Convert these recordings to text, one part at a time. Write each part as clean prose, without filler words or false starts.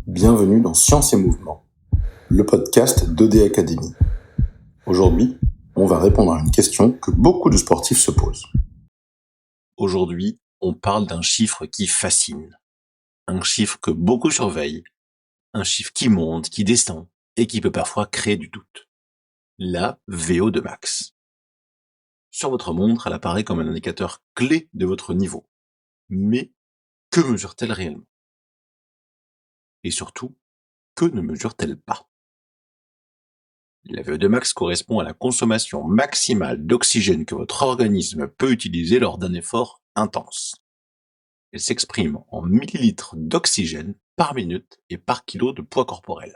Bienvenue dans Science et Mouvement, le podcast d'ED Academy. Aujourd'hui, on va répondre à une question que beaucoup de sportifs se posent. Aujourd'hui, on parle d'un chiffre qui fascine, un chiffre que beaucoup surveillent, un chiffre qui monte, qui descend et qui peut parfois créer du doute. La VO2 max. Sur votre montre, elle apparaît comme un indicateur clé de votre niveau. Mais que mesure-t-elle réellement? Et surtout, que ne mesure-t-elle pas? La VO2 max correspond à la consommation maximale d'oxygène que votre organisme peut utiliser lors d'un effort intense. Elle s'exprime en millilitres d'oxygène par minute et par kilo de poids corporel.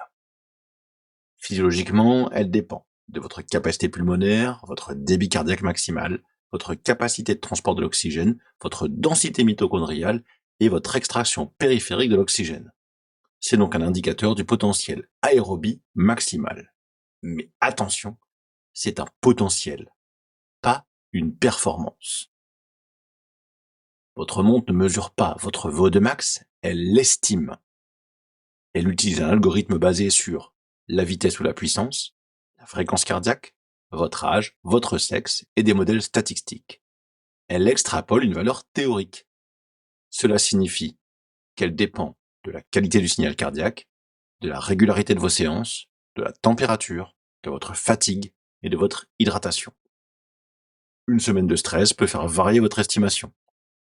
Physiologiquement, elle dépend de votre capacité pulmonaire, votre débit cardiaque maximal, votre capacité de transport de l'oxygène, votre densité mitochondriale et votre extraction périphérique de l'oxygène. C'est donc un indicateur du potentiel aérobie maximal. Mais attention, c'est un potentiel, pas une performance. Votre montre ne mesure pas votre VO2 max, elle l'estime. Elle utilise un algorithme basé sur la vitesse ou la puissance, la fréquence cardiaque, votre âge, votre sexe et des modèles statistiques. Elle extrapole une valeur théorique. Cela signifie qu'elle dépend de la qualité du signal cardiaque, de la régularité de vos séances, de la température, de votre fatigue et de votre hydratation. Une semaine de stress peut faire varier votre estimation.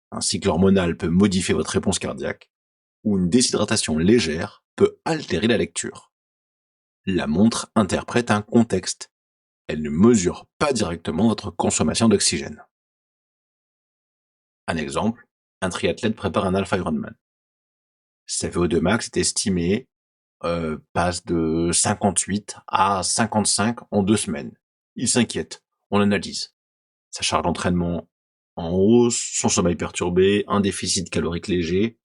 Un cycle hormonal peut modifier votre réponse cardiaque, ou une déshydratation légère peut altérer la lecture. La montre interprète un contexte. Elle ne mesure pas directement votre consommation d'oxygène. Un exemple, un triathlète prépare un Alpha Ironman. Sa VO2 max est estimée, passe de 58 à 55 en 2 semaines. Il s'inquiète, on l'analyse. Sa charge d'entraînement en hausse, son sommeil perturbé, un déficit calorique léger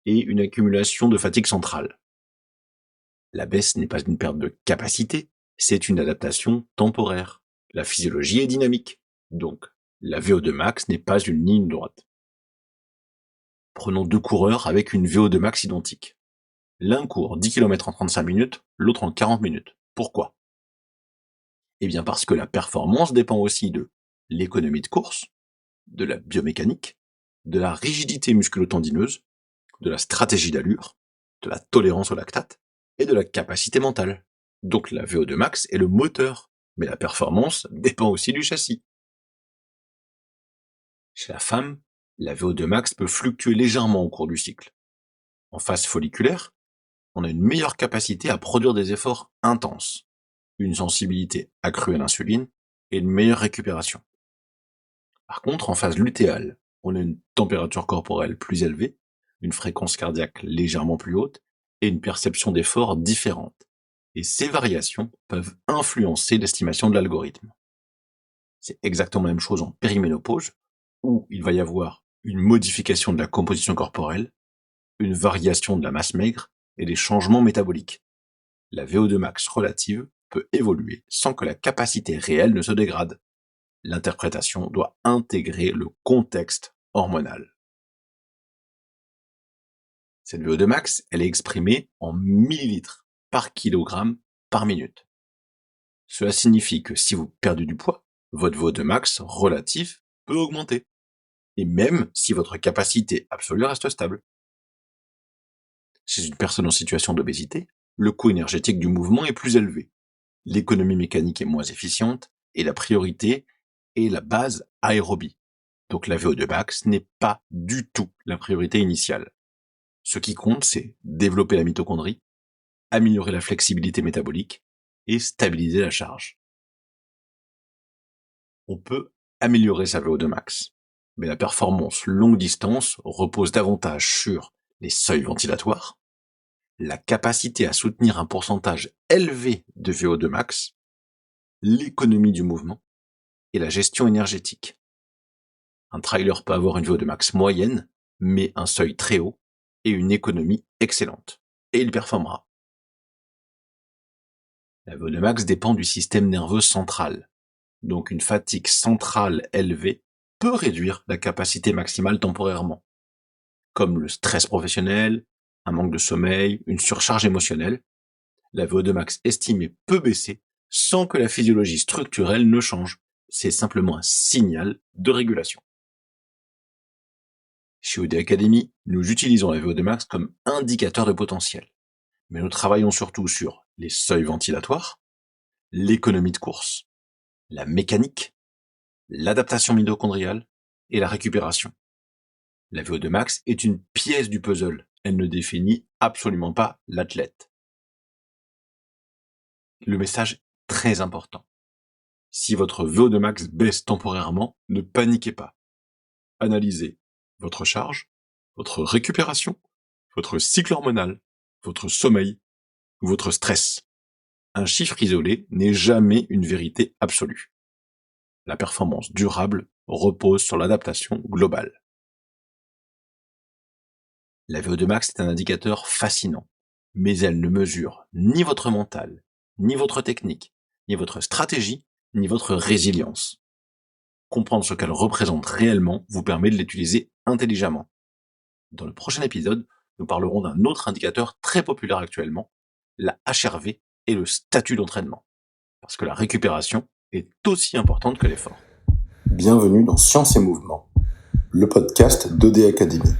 et une accumulation de fatigue centrale. La baisse n'est pas une perte de capacité, c'est une adaptation temporaire. La physiologie est dynamique, donc la VO2 max n'est pas une ligne droite. Prenons deux coureurs avec une VO2 max identique. L'un court 10 km en 35 minutes, l'autre en 40 minutes. Pourquoi? Eh bien parce que la performance dépend aussi de l'économie de course, de la biomécanique, de la rigidité musculo-tendineuse, de la stratégie d'allure, de la tolérance au lactate et de la capacité mentale. Donc la VO2 max est le moteur, mais la performance dépend aussi du châssis. Chez la femme, la VO2 max peut fluctuer légèrement au cours du cycle. En phase folliculaire, on a une meilleure capacité à produire des efforts intenses, une sensibilité accrue à l'insuline et une meilleure récupération. Par contre, en phase lutéale, on a une température corporelle plus élevée, une fréquence cardiaque légèrement plus haute et une perception d'effort différente. Et ces variations peuvent influencer l'estimation de l'algorithme. C'est exactement la même chose en périménopause, où il va y avoir une modification de la composition corporelle, une variation de la masse maigre et des changements métaboliques. La VO2 max relative peut évoluer sans que la capacité réelle ne se dégrade. L'interprétation doit intégrer le contexte hormonal. Cette VO2 max, elle est exprimée en millilitres par kilogramme par minute. Cela signifie que si vous perdez du poids, votre VO2 max relatif peut augmenter. Et même si votre capacité absolue reste stable. Chez une personne en situation d'obésité, le coût énergétique du mouvement est plus élevé. L'économie mécanique est moins efficiente et la priorité est la base aérobie. Donc la VO2 max n'est pas du tout la priorité initiale. Ce qui compte, c'est développer la mitochondrie, améliorer la flexibilité métabolique et stabiliser la charge. On peut améliorer sa VO2 max, mais la performance longue distance repose davantage sur les seuils ventilatoires, la capacité à soutenir un pourcentage élevé de VO2 max, l'économie du mouvement et la gestion énergétique. Un trailer peut avoir une VO2 max moyenne, mais un seuil très haut et une économie excellente. Et il performera. La VO2 max dépend du système nerveux central. Donc une fatigue centrale élevée peut réduire la capacité maximale temporairement, comme le stress professionnel, un manque de sommeil, une surcharge émotionnelle, la VO2 max estimée peut baisser sans que la physiologie structurelle ne change. C'est simplement un signal de régulation. Chez OD Academy, nous utilisons la VO2 max comme indicateur de potentiel. Mais nous travaillons surtout sur les seuils ventilatoires, l'économie de course, la mécanique, l'adaptation mitochondriale et la récupération. La VO2 max est une pièce du puzzle. Elle ne définit absolument pas l'athlète. Le message très important. Si votre VO2 max baisse temporairement, ne paniquez pas. Analysez votre charge, votre récupération, votre cycle hormonal, votre sommeil ou votre stress. Un chiffre isolé n'est jamais une vérité absolue. La performance durable repose sur l'adaptation globale. La VO2 max est un indicateur fascinant, mais elle ne mesure ni votre mental, ni votre technique, ni votre stratégie, ni votre résilience. Comprendre ce qu'elle représente réellement vous permet de l'utiliser intelligemment. Dans le prochain épisode, nous parlerons d'un autre indicateur très populaire actuellement, la HRV et le statut d'entraînement. Parce que la récupération est aussi importante que l'effort. Bienvenue dans Science et Mouvement, le podcast d'OD Academy.